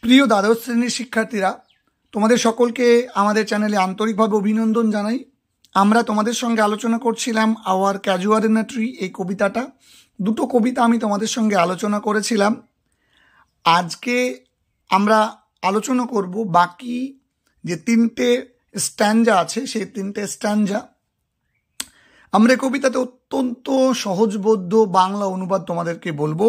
প্রিয় দ্বাদশ শ্রেণীর শিক্ষার্থীরা, তোমাদের সকলকে আমাদের চ্যানেলে আন্তরিকভাবে অভিনন্দন জানাই। আমরা তোমাদের সঙ্গে আলোচনা করছিলাম our casuarina tree, এই কবিতাটা। দুটো কবিতা আমি তোমাদের সঙ্গে আলোচনা করেছিলাম। আজকে আমরা আলোচনা করব বাকি যে তিনটে স্ট্যাঞ্জা আছে, সেই তিনটে স্ট্যাঞ্জা। আমরা কবিতাতে অত্যন্ত সহজবোধ্য বাংলা অনুবাদ তোমাদেরকে বলবো।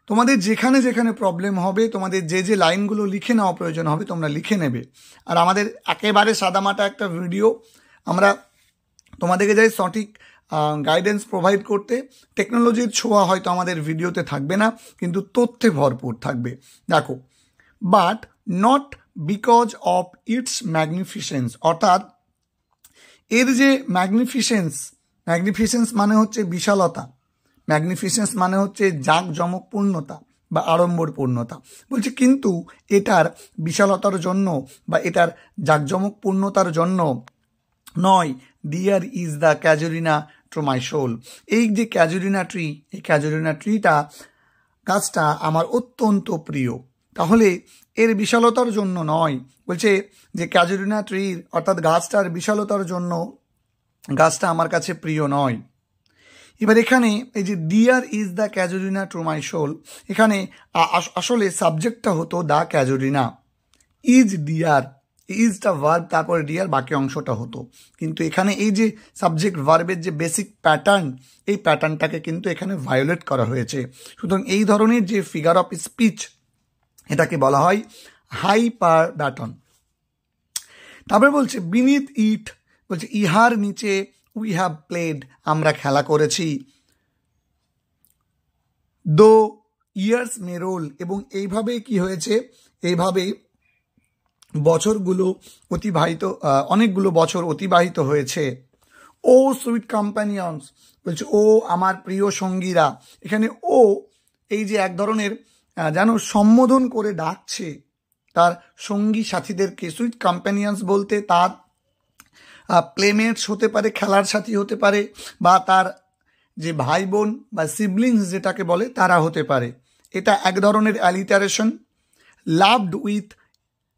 তোমাদের যেখানে যেখানে প্রবলেম হবে, তোমাদের যে যে লাইনগুলো লিখে নেওয়া প্রয়োজন হবে, তোমরা লিখে নেবে। আর আমাদের একেবারে সাদামাটা একটা ভিডিও, আমরা তোমাদেরকে যাই সঠিক গাইডেন্স প্রোভাইড করতে। টেকনোলজির ছোঁয়া হয়তো আমাদের ভিডিওতে থাকবে না, কিন্তু তথ্যে ভরপুর থাকবে। দেখো, but not because of its magnificence, অর্থাৎ এর যে ম্যাগনিফিসেন্স মানে হচ্ছে বিশালতা, ম্যাগনিফিসেন্স মানে হচ্ছে জাঁকজমকপূর্ণতা বা আড়ম্বরপূর্ণতা। বলছে কিন্তু এটার বিশালতার জন্য বা এটার জাঁকজমকপূর্ণতার জন্য নয়, dear is the casuarina to my soul. এই যে ক্যাজুরিনা ট্রি, এই ক্যাজুরিনা ট্রিটা, গাছটা আমার অত্যন্ত প্রিয়। তাহলে এর বিশালতার জন্য নয়, বলছে যে ক্যাজুরিনা ট্রির অর্থাৎ গাছটার বিশালতার জন্য গাছটা আমার কাছে প্রিয় নয়। এবার এখানে এই যে dear is the casuarina to my soul, এখানে আসলে সাবজেক্টটা হতো দ্য ক্যাজুরিনা, ইজ ডিয়ার, ইজটা ভার্ব, তারপরে ডিয়ার বাকি অংশটা হতো। কিন্তু এখানে এই যে সাবজেক্ট ভার্বের যে বেসিক প্যাটার্ন, এই প্যাটার্নটাকে কিন্তু এখানে ভায়োলেট করা হয়েছে। সুতরাং এই ধরনের যে ফিগার অফ স্পিচ, এটাকে বলা হয় হাইপার ব্যাটন। তারপরে বলছে বিনিথ ইট, বলছে ইহার নিচে উই হ্যাভ প্লেড, আমরা খেলা করেছি। দো ইয়ার্স মে রোল, এবং এইভাবে কি হয়েছে, এইভাবে বছরগুলো অনেকগুলো বছর অতিবাহিত হয়েছে। ও সুইট কম্প্যানিয়ন্স, বলছে ও আমার প্রিয় সঙ্গীরা। এখানে ও এই যে এক ধরনের যেন সম্বোধন করে ডাকছে তার সঙ্গী সাথীদেরকে। সুইট কম্প্যানিয়ন্স বলতে তার প্লেমেটস হতে পারে, খেলার সাথী হতে পারে, বা তার যে ভাই বোন বা সিবলিংস যেটাকে বলে তারা হতে পারে। এটা এক ধরনের alliteration. Loved with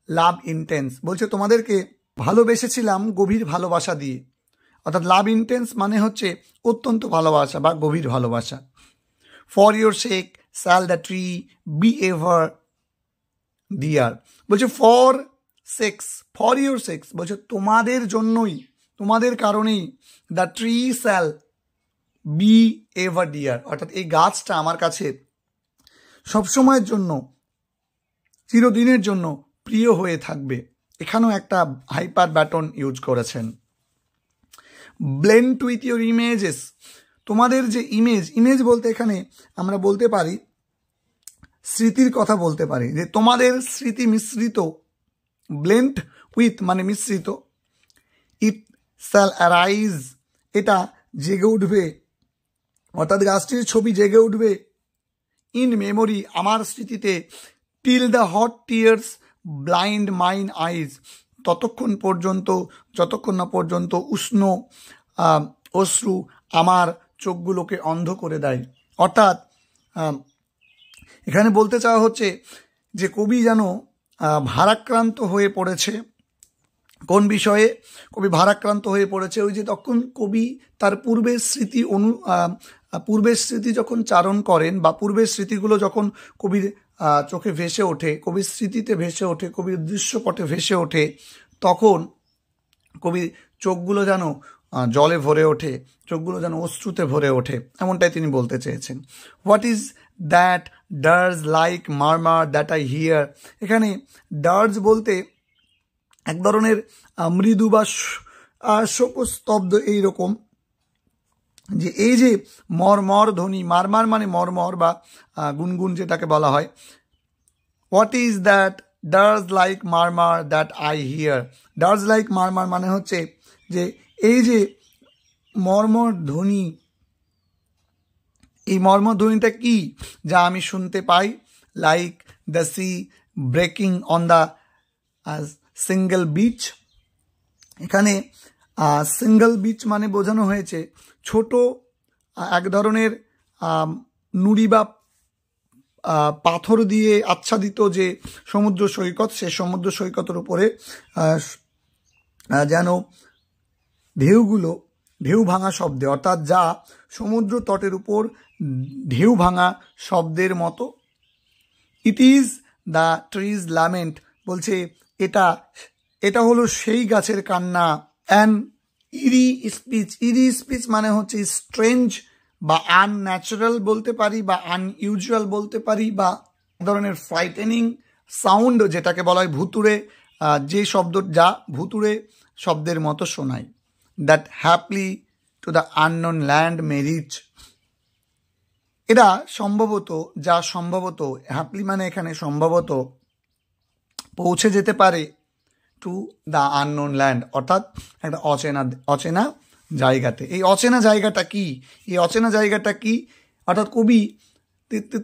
love intense, বলছে তোমাদেরকে ভালোবেসেছিলাম গভীর ভালোবাসা দিয়ে। অর্থাৎ লাভ ইন্টেন্স মানে হচ্ছে অত্যন্ত ভালোবাসা বা গভীর ভালোবাসা। For your sake shall the tree be ever dear, বলছে ফর ইয়োর সেক্স, বলছে তোমাদের জন্যই, তোমাদের কারণেই, the tree shall be ever dear, অর্থাৎ এই গাছটা আমার কাছে সবসময়ের জন্য, চিরদিনের জন্য প্রিয় হয়ে থাকবে। এখানেও একটা হাইপার ব্যাটন ইউজ করেছেন। ব্লেন্ড উইথ ইউর ইমেজেস, তোমাদের যে ইমেজ বলতে এখানে আমরা বলতে পারি স্মৃতির কথা বলতে পারি, যে তোমাদের স্মৃতি মিশ্রিত। ব্লেন্ড উইথ মানে মিশ্রিত। ইট শ্যাল অ্যারাইজ, এটা জেগে উঠবে, অর্থাৎ গাছটির ছবি জেগে উঠবে। ইন মেমোরি, আমার স্মৃতিতে। Till the hot tears blind mine eyes, যতক্ষণ না পর্যন্ত উষ্ণ অশ্রু আমার চোখগুলোকে অন্ধ করে দেয়। অর্থাৎ এখানে বলতে চাওয়া হচ্ছে যে কবি যেন ভারাক্রান্ত হয়ে পড়েছে। কোন বিষয়ে কবি ভারাক্রান্ত হয়ে পড়েছে? ওই যে তখন কবি তার পূর্বের স্মৃতি যখন চারণ করেন, বা পূর্বের স্মৃতিগুলো যখন কবির চোখে ভেসে ওঠে, কবির স্মৃতিতে ভেসে ওঠে, কবির দৃশ্যপটে ভেসে ওঠে, তখন কবির চোখগুলো যেন জলে ভরে ওঠে, চোখগুলো যেন অশ্রুতে ভরে ওঠে, এমনটাই তিনি বলতে চেয়েছেন। What is that dirge like murmur that I hear, এখানে ডার্জ বলতে এক ধরনের মৃদু বা শোকস্তব্ধ এইরকম, যে এই যে মরমর ধ্বনি, মারমার মানে মরমর বা গুনগুন যেটাকে বলা হয়। What is that dirge like murmur that I hear, dirge like murmur মানে হচ্ছে যে এই যে মর্মর ধ্বনি, এই মর্মর ধ্বনিটা কি, যা আমি শুনতে পাই। Like the sea breaking on the single beach, এখানে সিঙ্গেল বিচ মানে বোঝানো হয়েছে ছোট এক ধরনের নুড়ি বা পাথর দিয়ে আচ্ছাদিত যে সমুদ্র সৈকত, সে সমুদ্র সৈকতের উপরে যেন ঢেউ ভাঙা শব্দে, অর্থাৎ যা সমুদ্র তটের উপর ঢেউ ভাঙা শব্দের মতো। It is the trees lament, বলছে এটা হলো সেই গাছের কান্না। অ্যান ইরি স্পিচ মানে হচ্ছে স্ট্রেঞ্জ বা আনন্যাচারাল বলতে পারি, বা আনইউজুয়াল বলতে পারি, বা ধরনের ফ্রাইটেনিং সাউন্ড যেটাকে বলা হয় ভুতুড়ে, যে শব্দ যা ভুতুড়ে শব্দের মতো শোনায়। That haply to the unknown land may reach, এরা সম্ভবত হ্যাপলি মানে এখানে সম্ভবত পৌঁছে যেতে পারে টু দ্য আননোন ল্যান্ড, অর্থাৎ একটা অচেনা জায়গাতে। এই অচেনা জায়গাটা কি? অর্থাৎ কবি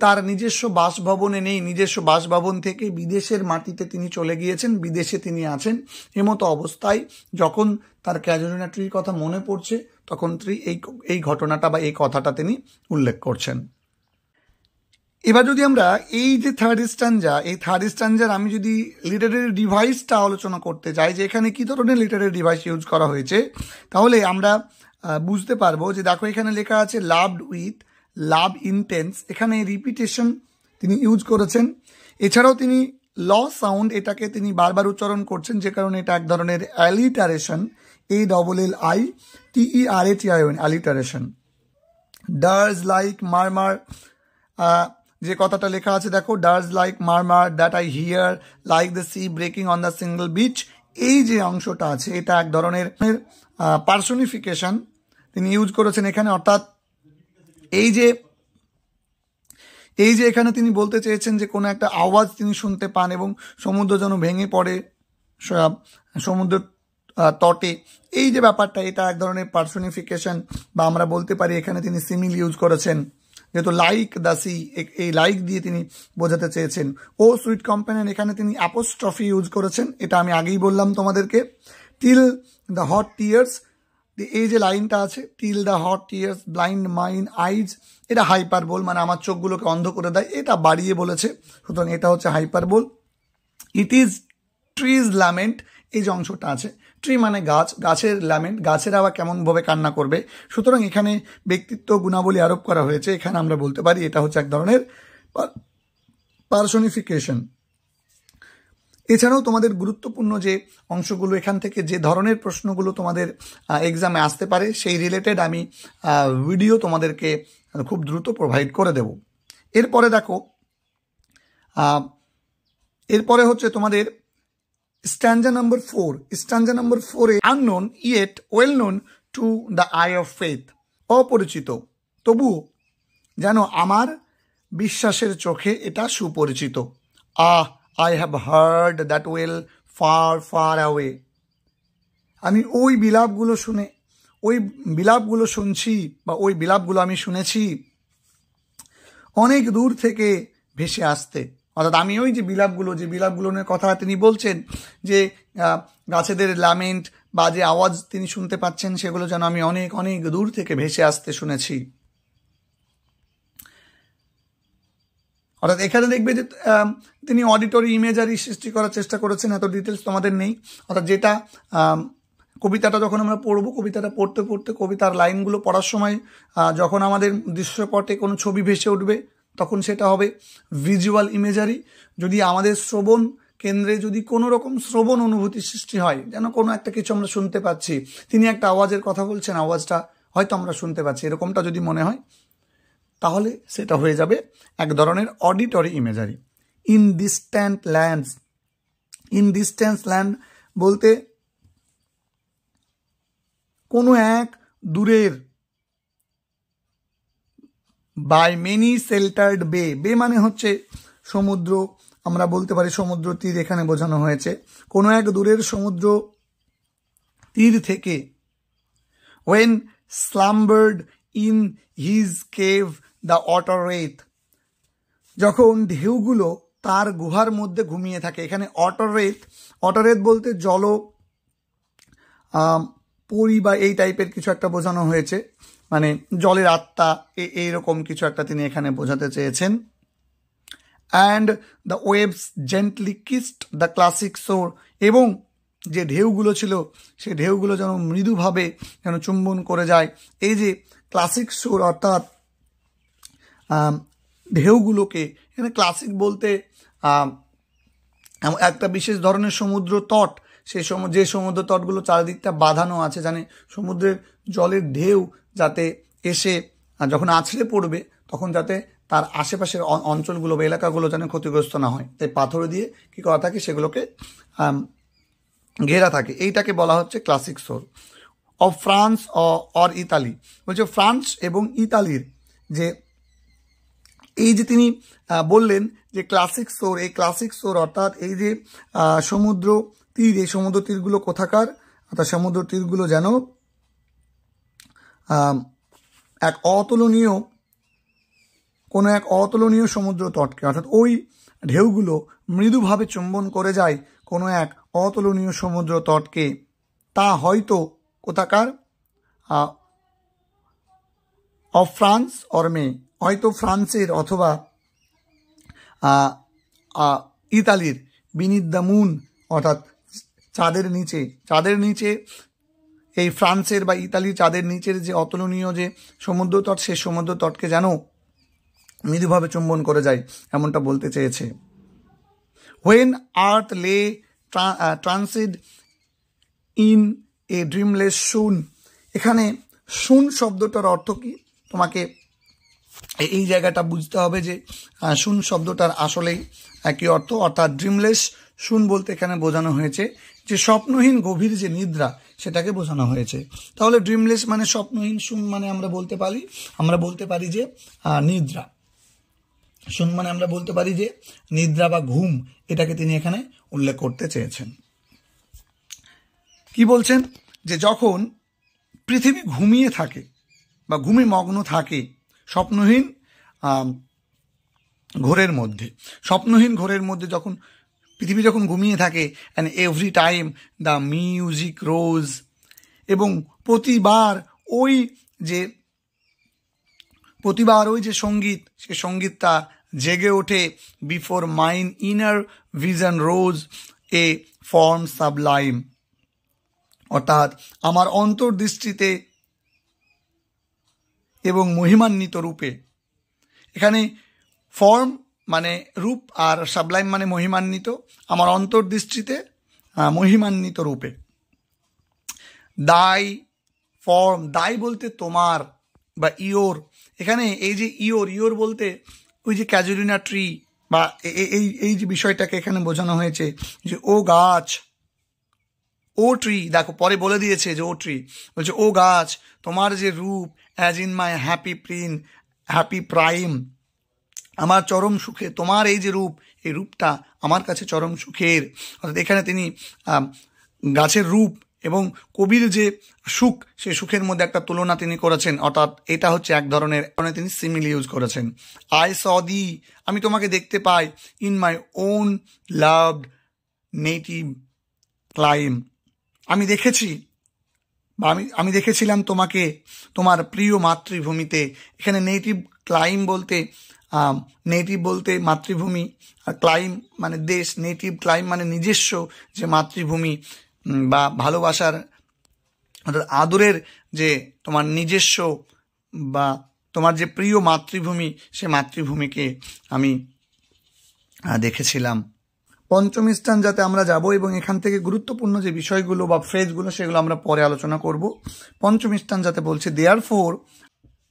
তার নিজস্ব বাসভবনে নেই, নিজস্ব বাসভবন থেকে বিদেশের মাটিতে তিনি চলে গিয়েছেন, বিদেশে তিনি আছেন। এমতো অবস্থায় যখন তার ক্যাজুলিনা ট্রির কথা মনে পড়ছে, তখন ট্রি এই ঘটনাটা বা এই কথাটা তিনি উল্লেখ করছেন। এবার যদি আমরা এই যে থার্ড স্ট্যাঞ্জার আমি যদি লিটারেরি ডিভাইসটা আলোচনা করতে চাই, যে এখানে কি ধরনের লিটারেরি ডিভাইস ইউজ করা হয়েছে, তাহলে আমরা বুঝতে পারবো যে দেখো এখানে লেখা আছে লাভড উইথ, লাভ ইন্টেন্স, এখানে রিপিটেশন তিনি ইউজ করেছেন। এছাড়াও তিনি ল সাউন্ড, এটাকে তিনি বারবার উচ্চারণ করছেন, যে কারণে এটা এক ধরনের alliteration, ALLITERATION, alliteration. Dirge like murmur, যে কথাটা লেখা আছে দেখো, dirge like murmur that I hear like the sea breaking on the single beach, এই যে অংশটা আছে এটা এক ধরনের পার্সোনিফিকেশন তিনি ইউজ করেছেন এখানে। অর্থাৎ এই যে এখানে তিনি বলতে চেয়েছেন যে কোনো একটা আওয়াজ তিনি শুনতে পান এবং সমুদ্র যেন ভেঙে পড়ে সমুদ্র তটে, এই যে ব্যাপারটা, এটা এক ধরনের পার্সোনিফিকেশন, বা আমরা বলতে পারি এখানে তিনি সিমিল ইউজ করেছেন, যেহেতু লাইক দ্য সি, এই লাইক দিয়ে তিনি বোঝাতে চেয়েছেন। ও সুইট কম্প্যানিয়ন, এখানে তিনি অ্যাপোস্ট্রফি ইউজ করেছেন, এটা আমি আগেই বললাম তোমাদেরকে। টিল দ্য হট টিয়ার্স, এই যে লাইনটা আছে, till the hot tears blind mine eyes, এটা হাইপারবোল, মানে আমার চোখগুলোকে অন্ধ করে দেয়, এটা বাড়িয়ে বলেছে, সুতরাং এটা হচ্ছে hyperbole. It is trees lament, এই যে অংশটা আছে, ট্রি মানে গাছ, গাছের ল্যামেন্ট, গাছের আবার কেমনভাবে কান্না করবে, সুতরাং এখানে ব্যক্তিত্ব গুণাবলী আরোপ করা হয়েছে। এখানে আমরা বলতে পারি এটা হচ্ছে এক ধরনের পার্সোনিফিকেশন। এছাড়াও তোমাদের গুরুত্বপূর্ণ যে অংশগুলো, এখান থেকে যে ধরনের প্রশ্নগুলো তোমাদের এক্সামে আসতে পারে, সেই রিলেটেড আমি ভিডিও তোমাদেরকে খুব দ্রুত প্রোভাইড করে দেব। এরপরে দেখো, এরপরে হচ্ছে তোমাদের স্ট্যাঞ্জা নাম্বার 4। স্ট্যাঞ্জা নাম্বার 4-এ unknown yet well known to the eye of faith, অপরিচিত তবু যেন আমার বিশ্বাসের চোখে এটা সুপরিচিত। I have heard that well far far away, আমি ওই বিলাপগুলো শুনছি, বা ওই বিলাপগুলো আমি শুনেছি অনেক দূর থেকে ভেসে আসতে। অর্থাৎ আমি ওই যে বিলাপগুলোর কথা তিনি বলছেন, যে গাছেদের ল্যামেন্ট বা যে আওয়াজ তিনি শুনতে পাচ্ছেন, সেগুলো যেন আমি অনেক অনেক দূর থেকে ভেসে আসতে শুনেছি। অর্থাৎ এখানে দেখবে যে তিনি অডিটরি ইমেজারি সৃষ্টি করার চেষ্টা করেছেন, এত ডিটেলস তোমাদের নেই। অর্থাৎ যেটা কবিতাটা যখন আমরা পড়বো, কবিতাটা পড়তে পড়তে কবিতার লাইনগুলো পড়ার সময় যখন আমাদের দৃশ্যপটে কোনো ছবি ভেসে উঠবে, তখন সেটা হবে ভিজুয়াল ইমেজারি। যদি আমাদের শ্রবণ কেন্দ্রে যদি কোনো রকম শ্রবণ অনুভূতি সৃষ্টি হয়, যেন কোনো একটা কিছু আমরা শুনতে পাচ্ছি, তিনি একটা আওয়াজের কথা বলছেন, আওয়াজটা হয়তো আমরা শুনতে পাচ্ছি, এরকমটা যদি মনে হয়, তাহলে সেটা হয়ে যাবে এক ধরনের auditory imagery. In distant land বলতে কোনো এক দূরের, বাই মেনি শেল্টার্ড বে মানে হচ্ছে সমুদ্র, আমরা বলতে পারি সমুদ্র তীর এখানে বোঝানো হয়েছে, কোনো এক দূরের সমুদ্র তীর থেকে। When slumbered in his cave the water wraith, যখন ঢেউগুলো তার গুহার মধ্যে ঘুমিয়ে থাকে। এখানে অটররেথ বলতে জল পরি বা এই টাইপের কিছু একটা বোঝানো হয়েছে, মানে জলের আত্মা, এইরকম কিছু একটা তিনি এখানে বোঝাতে চেয়েছেন। And the waves gently kissed the classic শোর, এবং যে ঢেউগুলো ছিল সেই ঢেউগুলো যেন মৃদুভাবে যেন চুম্বন করে যায়। এই যে ক্লাসিক শোর অর্থাৎ ঢেউগুলোকে, এখানে ক্লাসিক বলতে একটা বিশেষ ধরনের সমুদ্র তট, সেই যে সমুদ্র তটগুলো চারিদিকটা বাঁধানো আছে, জানে সমুদ্রের জলের ঢেউ যাতে এসে যখন আছড়ে পড়বে তখন যাতে তার আশেপাশের অঞ্চলগুলো বা এলাকাগুলো যেন ক্ষতিগ্রস্ত না হয়, তাই পাথর দিয়ে কী করা থাকে সেগুলোকে ঘেরা থাকে। এইটাকে বলা হচ্ছে ক্লাসিক শোর। অফ ফ্রান্স অর ইতালি, বলছে ফ্রান্স এবং ইতালির যে এই যে তিনি বললেন যে ক্লাসিক শোর, এই ক্লাসিক শোর অর্থাৎ এই যে সমুদ্র তীর, এই সমুদ্র তীরগুলো কোথাকার, অর্থাৎ সমুদ্র তীরগুলো যেন এক অতুলনীয় কোনো এক অতুলনীয় সমুদ্র তটকে, অর্থাৎ ওই ঢেউগুলো মৃদুভাবে চুম্বন করে যায় কোনো এক অতুলনীয় সমুদ্র তটকে। তা হয়তো কোথাকার, অফ ফ্রান্স অর মে, হয়তো ফ্রান্সের অথবা ইতালির, বিনিথ দ্য মুন অর্থাৎ চাঁদের নিচে, চাঁদের নিচে এই ফ্রান্সের বা ইতালির চাঁদের নিচের যে অতুলনীয় যে সমুদ্র তট, সেই সমুদ্র তটকে যেন মৃদুভাবে চুম্বন করে যায়, এমনটা বলতে চেয়েছে। হোয়েন আর্থ লে ট্রান্সিড ইন এ ড্রিমলেস শুন, এখানে শুন শব্দটার অর্থ কি তোমাকে এই জায়গাটা বুঝতে হবে যে শুন শব্দটার আসলেই একই অর্থ, অর্থাৎ ড্রিমলেস শুন বলতে এখানে বোঝানো হয়েছে যে স্বপ্নহীন গভীর যে নিদ্রা সেটাকে বোঝানো হয়েছে। তাহলে ড্রিমলেস মানে স্বপ্নহীন, শুন মানে আমরা বলতে পারি যে নিদ্রা, শুন মানে আমরা বলতে পারি যে নিদ্রা বা ঘুম, এটাকে তিনি এখানে উল্লেখ করতে চেয়েছেন। কি বলছেন যে যখন পৃথিবী ঘুমিয়ে থাকে বা ঘুমে মগ্ন থাকে স্বপ্নহীন ঘোরের মধ্যে যখন পৃথিবী যখন ঘুমিয়ে থাকে, and every time the music rose, এবং প্রতিবার ওই যে সঙ্গীত, সে সঙ্গীতটা জেগে ওঠে, before mine inner vision rose a form sublime, অর্থাৎ আমার অন্তর্দৃষ্টিতে এবং মহিমান্বিত রূপে, এখানে ফর্ম মানে রূপ আর সাবলাইম মানে মহিমান্বিত, আমার অন্তর্দৃষ্টিতে মহিমান্বিত রূপে। দাই ফর্ম, দাই বলতে তোমার বা ইয়োর, এখানে এই যে ইয়োর বলতে ওই যে ক্যাজুলিনা ট্রি বা এই যে বিষয়টাকে এখানে বোঝানো হয়েছে যে ও গাছ, ও ট্রি, দেখো পরে বলে দিয়েছে যে ও ট্রি, বলছে ও গাছ তোমার যে রূপ, as in my happy prime, আমার চরম সুখে, তোমার এই যে রূপ, এই রূপটা আমার কাছে চরম সুখের। অর্থাৎ এখানে তিনি গাছের রূপ এবং কবির যে সুখ, সেই সুখের মধ্যে একটা তুলনা তিনি করেছেন, অর্থাৎ এটা হচ্ছে এক ধরনের তিনি সিমিল ইউজ করেছেন। আই স দি, আমি তোমাকে দেখতে পাই, in my own loved native clime, আমি দেখেছি বা আমি দেখেছিলাম তোমাকে তোমার প্রিয় মাতৃভূমিতে। এখানে নেটিভ ক্লাইম বলতে মাতৃভূমি, আর ক্লাইম মানে দেশ, নেটিভ ক্লাইম মানে নিজস্ব যে মাতৃভূমি বা ভালোবাসার অর্থাৎ আদরের যে তোমার নিজস্ব বা তোমার যে প্রিয় মাতৃভূমি, সে মাতৃভূমিকে আমি দেখেছিলাম। পঞ্চম স্থান যাতে আমরা যাব এবং এখান থেকে গুরুত্বপূর্ণ যে বিষয়গুলো বা ফ্রেজগুলো সেগুলো আমরা পরে আলোচনা করব। পঞ্চম স্থান যাতে বলছে দেয়ারফোর,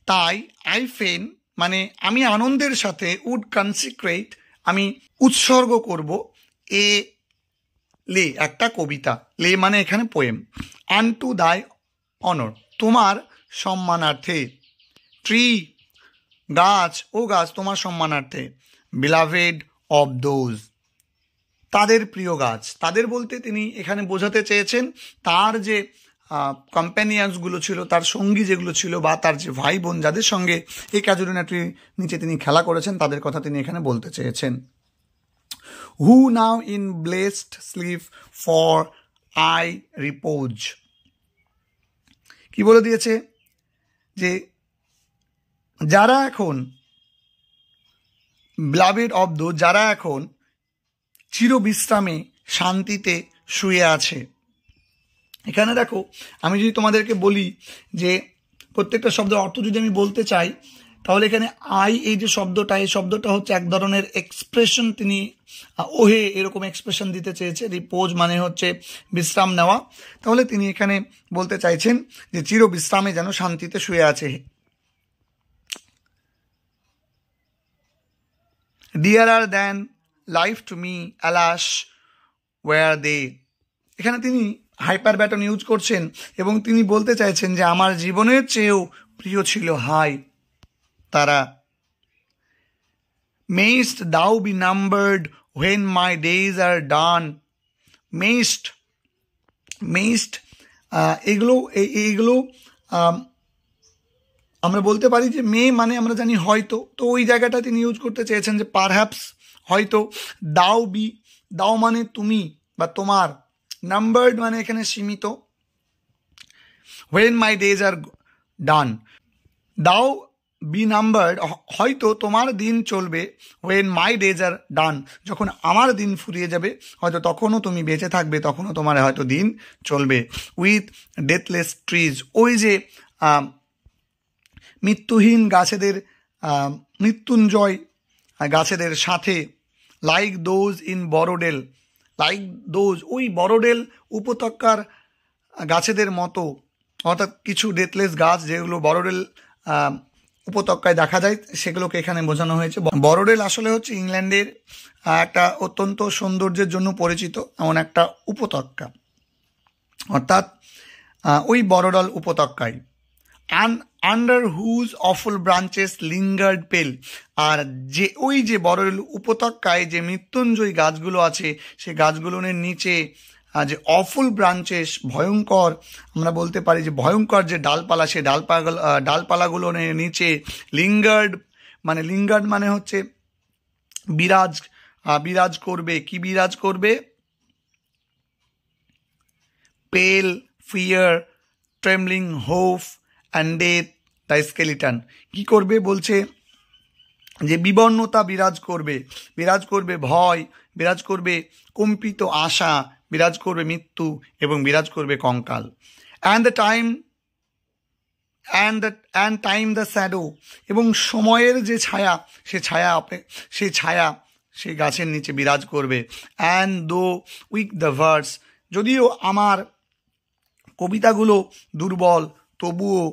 তাই, আই ফেন মানে আমি আনন্দের সাথে, উড কনসিক্রেট আমি উৎসর্গ করব, এ লে একটা কবিতা, লে মানে এখানে পোয়েম, আনটু দাই অনর তোমার সম্মানার্থে, ট্রি গাছ, ও গাছ তোমার সম্মানার্থে, বিলাভেড অফ দোজ তাদের প্রিয় গাছ, তাদের বলতে তিনি এখানে বোঝাতে চেয়েছেন তার যে কম্প্যানিয়ান্সগুলো ছিল, তার সঙ্গী যেগুলো ছিল বা তার যে ভাই বোন যাদের সঙ্গে এই ক্যাজুলিনা ট্রির নিচে তিনি খেলা করেছেন, তাদের কথা তিনি এখানে বলতে চেয়েছেন। Who now in blessed sleep for aye repose, কি বলে দিয়েছে যে যারা এখন ব্লাভেড অব দো, যারা এখন চিরবিশ্রামে শান্তিতে শুয়ে আছে। এখানে দেখো, আমি যদি তোমাদেরকে বলি যে প্রত্যেকটা শব্দের অর্থ যদি আমি বলতে চাই, তাহলে এখানে আই, এই যে শব্দটা, এই শব্দটা হচ্ছে এক ধরনের এক্সপ্রেশন। তিনি ওহে এরকম এক্সপ্রেশন দিতে চেয়েছে। রিপোজ মানে হচ্ছে বিশ্রাম নেওয়া। তাহলে তিনি এখানে বলতে চাইছেন যে চির বিশ্রামে যেন শান্তিতে শুয়ে আছে। Dearer than life to me alas were they. এখানে তিনি হাইপার ব্যাটন ইউজ করছেন এবং তিনি বলতে চাইছেন যে আমার জীবনের চেয়েও প্রিয় ছিল হাই তারা। Mayst thou be numbered when my days are done. Mayst এগুলো আমরা বলতে পারি যে মে মানে আমরা জানি হয়তো, তো ওই জায়গাটা তিনি ইউজ করতে চেয়েছেন যে পারহ্যাপস, হয়তো। দাও মানে তুমি বা তোমার, নাম্বার্ড মানে এখানে সীমিত। when my days are done, দাও বি নাম্বার্ড, হয়তো তোমার দিন চলবে। when my days are done, যখন আমার দিন ফুরিয়ে যাবে হয়তো তখনও তুমি বেঁচে থাকবে, তখনও তোমার হয়তো দিন চলবে। উইথ ডেথলেস ট্রিজ, ওই যে মৃত্যুহীন গাছেদের, মৃত্যুঞ্জয় গাছেদের সাথে। লাইক দোজ ইন বড়োডেল, ওই বড়োডেল উপত্যকার গাছেদের মতো, অর্থাৎ কিছু ডেথলেস গাছ যেগুলো বড়োডেল উপত্যকায় দেখা যায়, সেগুলোকে এখানে বোঝানো হয়েছে। বড়োডেল আসলে হচ্ছে ইংল্যান্ডের একটা অত্যন্ত সৌন্দর্যের জন্য পরিচিত এমন একটা উপত্যকা, অর্থাৎ ওই বড়োডেল উপত্যকায়। Under whose awful branches lingered pale, আর যে ওই যে বড়োডেল উপত্যকায় যে মৃত্যুঞ্জয়ী গাছগুলো আছে, সেই গাছগুলোর নিচে যে অফুল ব্রাঞ্চেস, ভয়ঙ্কর, আমরা বলতে পারি যে ভয়ঙ্কর যে ডালপালা, সেই ডালপালাগুলোর নিচে। লিঙ্গার্ড মানে হচ্ছে বিরাজ করবে। কি বিরাজ করবে? পেল, fear, trembling, hope and death, the skeleton. কি করবে বলছে? যে বিবর্ণতা বিরাজ করবে ভয়, বিরাজ করবে কম্পিত আশা, বিরাজ করবে মৃত্যু এবং বিরাজ করবে কঙ্কাল। অ্যান্ড টাইম দ্য শ্যাডো, এবং সময়ের যে ছায়া, সেই গাছের নিচে বিরাজ করবে। অ্যান্ড দো উইক দ্য ভার্স, যদিও আমার কবিতাগুলো দুর্বল, তবুও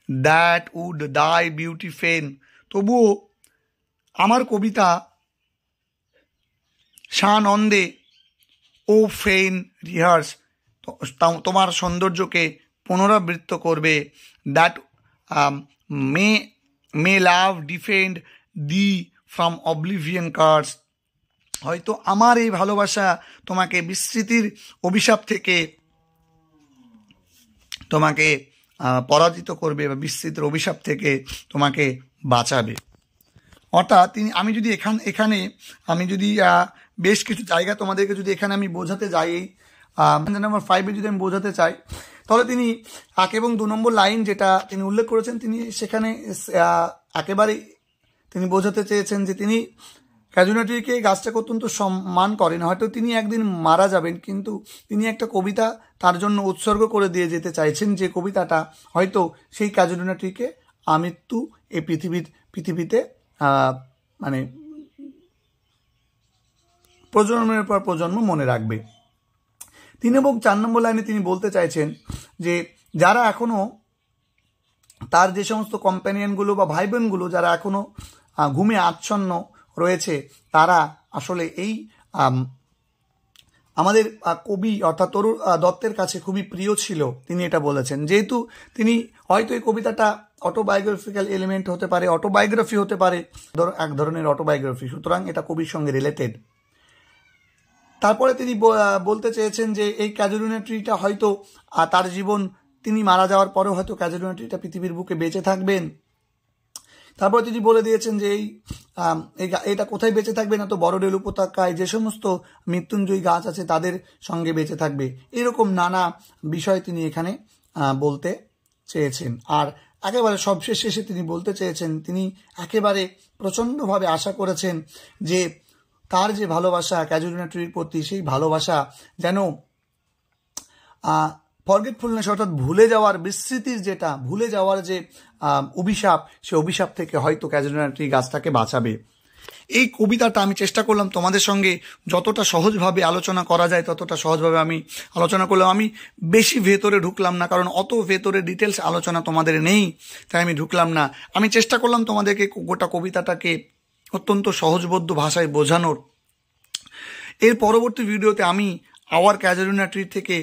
দ্যাট উড ডাই বিউটি ফেন, তবুও আমার কবিতা সানন্দে ও ফেইন রিহার্স, তোমার সৌন্দর্যকে পুনরাবৃত্ত করবে। That may love defend thee from oblivion curse, হয়তো আমার এই ভালোবাসা তোমাকে বিস্মৃতির অভিশাপ থেকে তোমাকে পরাজিত করবে বা বিস্মৃতির অভিশাপ থেকে তোমাকে বাঁচাবে। অর্থাৎ আমি যদি এখানে বেশ কিছু জায়গা তোমাদেরকে যদি এখানে আমি বোঝাতে যাই, নাম্বার 5 যদি আমি বোঝাতে চাই, তাহলে তিনি 1 এবং 2 নম্বর লাইন যেটা তিনি উল্লেখ করেছেন, তিনি সেখানে একেবারে তিনি বোঝাতে চেয়েছেন যে তিনি ক্যাজুয়ালিটিকে, গাছটাকে অত্যন্ত সম্মান করেন। হয়তো তিনি একদিন মারা যাবেন, কিন্তু তিনি একটা কবিতা তার জন্য উৎসর্গ করে দিয়ে যেতে চাইছেন, যে কবিতাটা হয়তো সেই ক্যাজুয়ালিটিকে আমৃত্যু এই পৃথিবীতে মানে প্রজন্মের পর প্রজন্ম মনে রাখবে। 3 এবং 4 নম্বর লাইনে তিনি বলতে চাইছেন যে যারা এখনো তার যে সমস্ত কম্প্যানিয়নগুলো বা ভাই বোনগুলো যারা এখনো ঘুমে আচ্ছন্ন রয়েছে, তারা আসলে এই আমাদের কবি অর্থাৎ তরুণ দত্তের কাছে খুবই প্রিয় ছিল। তিনি এটা বলেছেন, যেহেতু তিনি হয়তো এই কবিতাটা অটোবায়োগ্রাফিক্যাল এলিমেন্ট হতে পারে, অটোবায়োগ্রাফি হতে পারে, এক ধরনের অটোবায়োগ্রাফি, সুতরাং এটা কবির সঙ্গে রিলেটেড। তারপরে তিনি বলতে চেয়েছেন যে এই ক্যাজুয়ালিটি ট্রিটা হয়তো তার জীবন, তিনি মারা যাওয়ার পরেও হয়তো ক্যাজুয়ালিটি ট্রিটা পৃথিবীর বুকে বেঁচে থাকবেন। তারপর তিনি বলে দিয়েছেন যে এটা কোথায় বেঁচে থাকবে না, তো বড়োডেল উপত্যকায় যে সমস্ত মৃত্যুঞ্জয়ী গাছ আছে তাদের সঙ্গে বেঁচে থাকবে। এরকম নানা বিষয় তিনি এখানে বলতে চেয়েছেন। আর একেবারে সবশেষে এসে তিনি বলতে চেয়েছেন, তিনি একেবারে প্রচণ্ডভাবে আশা করেছেন যে তার যে ভালোবাসা ক্যাজুলিনা ট্রির প্রতি, সেই ভালোবাসা যেন ফরগেটফুলনেস অর্থাৎ ভুলে যাওয়ার, বিস্মৃতির যেটা ভুলে যাওয়ার যে অভিশাপ, সে অভিশাপ থেকে হয়তো ক্যাজুলিনা ট্রি গাছটাকে বাঁচাবে। এই কবিতাটা আমি চেষ্টা করলাম তোমাদের সঙ্গে যতটা সহজভাবে আলোচনা করা যায় ততটা সহজভাবে আমি আলোচনা করলাম। আমি বেশি ভেতরে ঢুকলাম না, কারণ অত ভেতরে ডিটেলস আলোচনা তোমাদের নেই, তাই আমি ঢুকলাম না। আমি চেষ্টা করলাম তোমাদেরকে গোটা কবিতাটাকে অত্যন্ত সহজবোধ্য ভাষায় বোঝানোর। এর পরবর্তী ভিডিওতে আমি আওয়ার ক্যাজুলিনা ট্রি থেকে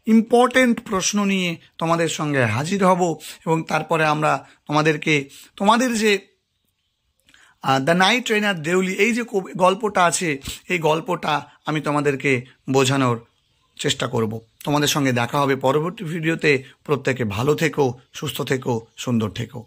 ইম্পর্টেন্ট প্রশ্ন নিয়ে তোমাদের সঙ্গে হাজির হব, এবং তারপরে আমরা তোমাদের যে দ্য নাইট ট্রেনার দেউলি এই যে গল্পটা আছে, এই গল্পটা আমি তোমাদেরকে বোঝানোর চেষ্টা করব। তোমাদের সঙ্গে দেখা হবে পরবর্তী ভিডিওতে। প্রত্যেকে ভালো থেকো, সুস্থ থেকো, সুন্দর থেকো।